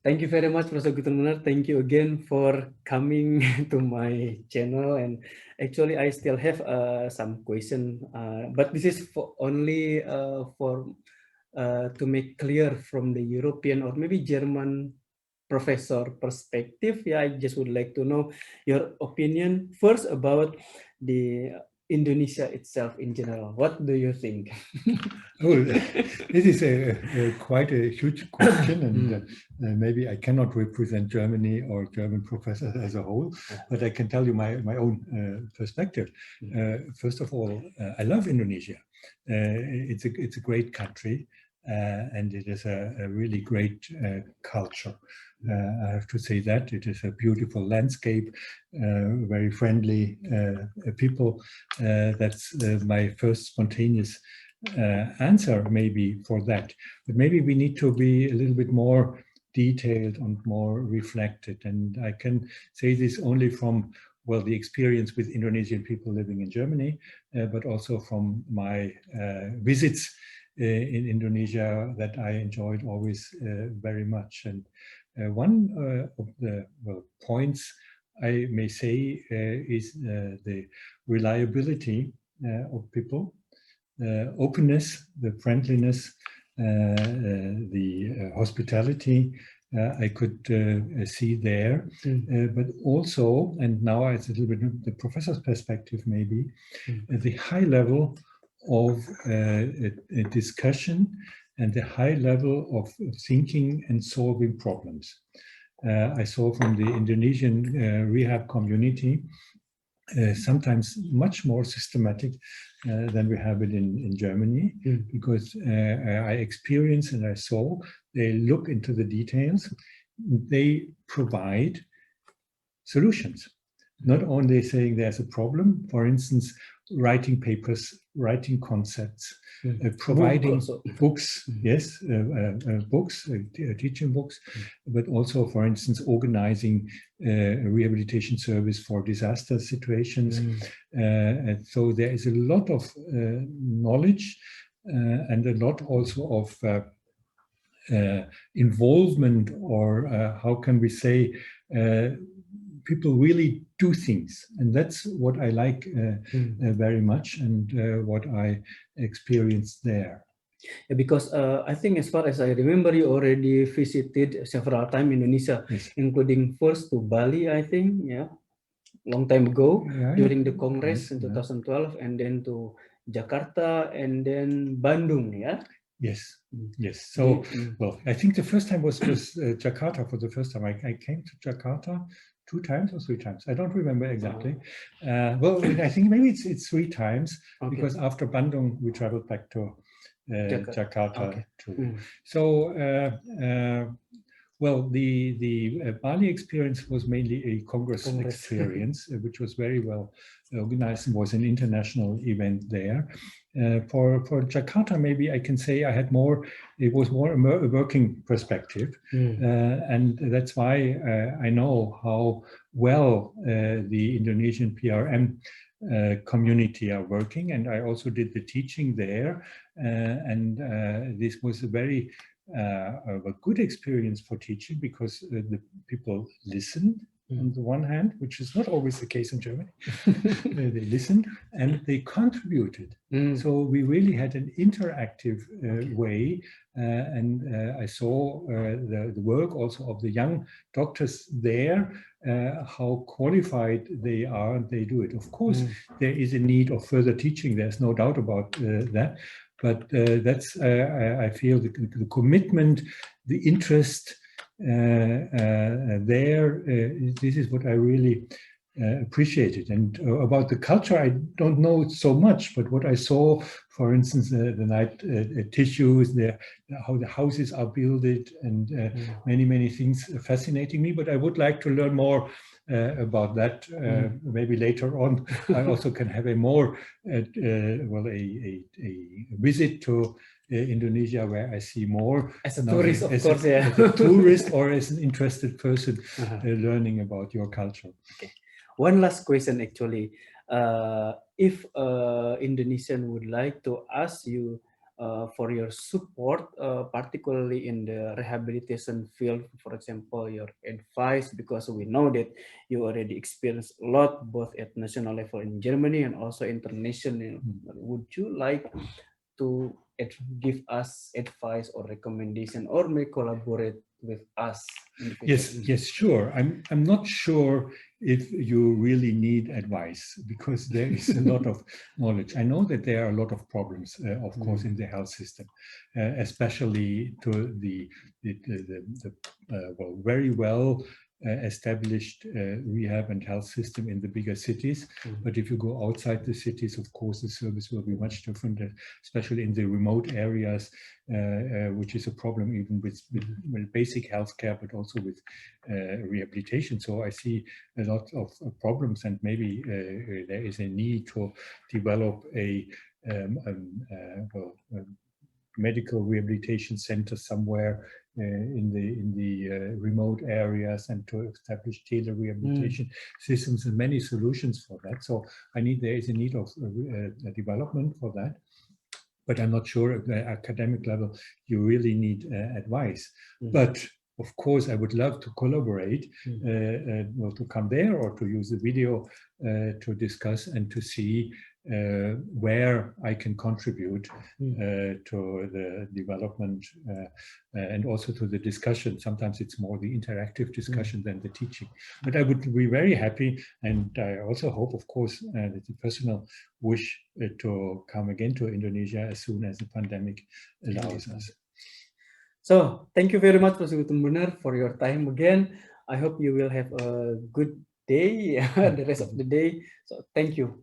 thank you very much, Professor Gutenbrunner. Thank you again for coming to my channel. And actually, I still have some question, but this is for only for to make clear from the European or maybe German professor perspective. Yeah, I just would like to know your opinion first about the Indonesia itself in general. What do you think? Oh, this is quite a huge question, and maybe I cannot represent Germany or German professors as a whole, but I can tell you my own perspective. First of all, I love Indonesia. It's a great country, and it is a really great culture. I have to say that it is a beautiful landscape, very friendly people. That's my first spontaneous answer maybe for that. But maybe we need to be a little bit more detailed and more reflected. And I can say this only from, well, the experience with Indonesian people living in Germany, but also from my visits in Indonesia that I enjoyed always very much. And one of the points I may say is the reliability of people, openness, the friendliness, the hospitality I could see there, but also, and now it's a little bit the professor's perspective maybe, the high level of a discussion and the high level of thinking and solving problems. I saw from the Indonesian rehab community sometimes much more systematic than we have it in Germany, because I experienced and I saw they look into the details, they provide solutions. Not only saying there's a problem, for instance, writing papers, writing concepts, providing books, yes, books, teaching books, but also, for instance, organizing a rehabilitation service for disaster situations. And so there is a lot of knowledge and a lot also of involvement, or how can we say, people really do things, and that's what I like very much, and what I experienced there. Because I think, as far as I remember, you already visited several times Indonesia, including first to Bali, I think, long time ago, during the Congress in 2012, and then to Jakarta, and then Bandung, Yes. So, well, I think the first time was Jakarta for the first time. I came to Jakarta 2 times or 3 times. I don't remember exactly. Well, I think maybe it's 3 times, because after Bandung we traveled back to Jakarta too. So, well, the Bali experience was mainly a Congress experience, which was very well organized and was an international event there. For Jakarta, maybe I can say I had more, it was more a working perspective. And that's why I know how well the Indonesian PRM community are working. And I also did the teaching there. And this was a very a good experience for teaching, because the people listened on the one hand, which is not always the case in Germany. They listened and they contributed. So we really had an interactive way, and I saw the work also of the young doctors there, how qualified they are, and they do it. Of course, there is a need of further teaching, there's no doubt about that. But that's, I feel, the commitment, the interest there, this is what I really appreciated. And about the culture, I don't know so much, but what I saw, for instance, the night tissues, how the houses are built, and many things fascinating me. But I would like to learn more about that maybe later on. I also can have a more well, a visit to Indonesia, where I see more as a tourist, of course, as a tourist or as an interested person learning about your culture. Okay. One last question, actually. If Indonesian would like to ask you for your support, particularly in the rehabilitation field. For example, your advice, because we know that you already experienced a lot, both at national level in Germany and also international. Would you like to give us advice or recommendation, or may collaborate with us in the future? Yes, sure. I'm not sure if you really need advice, because there is a lot of knowledge. I know that there are a lot of problems, of course, in the health system, especially to the very well established rehab and health system in the bigger cities. But if you go outside the cities, of course, the service will be much different, especially in the remote areas, which is a problem even with basic healthcare, but also with rehabilitation. So I see a lot of problems, and maybe there is a need to develop a medical rehabilitation center somewhere in the remote areas, and to establish tele-rehabilitation systems, and many solutions for that. So there is a need of development for that. But I'm not sure at the academic level you really need advice. But of course, I would love to collaborate, to come there or to use the video to discuss and to see where I can contribute to the development and also to the discussion. Sometimes it's more the interactive discussion than the teaching. But I would be very happy, and I also hope, of course, that the personal wish to come again to Indonesia as soon as the pandemic allows us. So thank you very much, Professor Gutenbrunner, for your time again. I hope you will have a good day, the rest of the day. So thank you.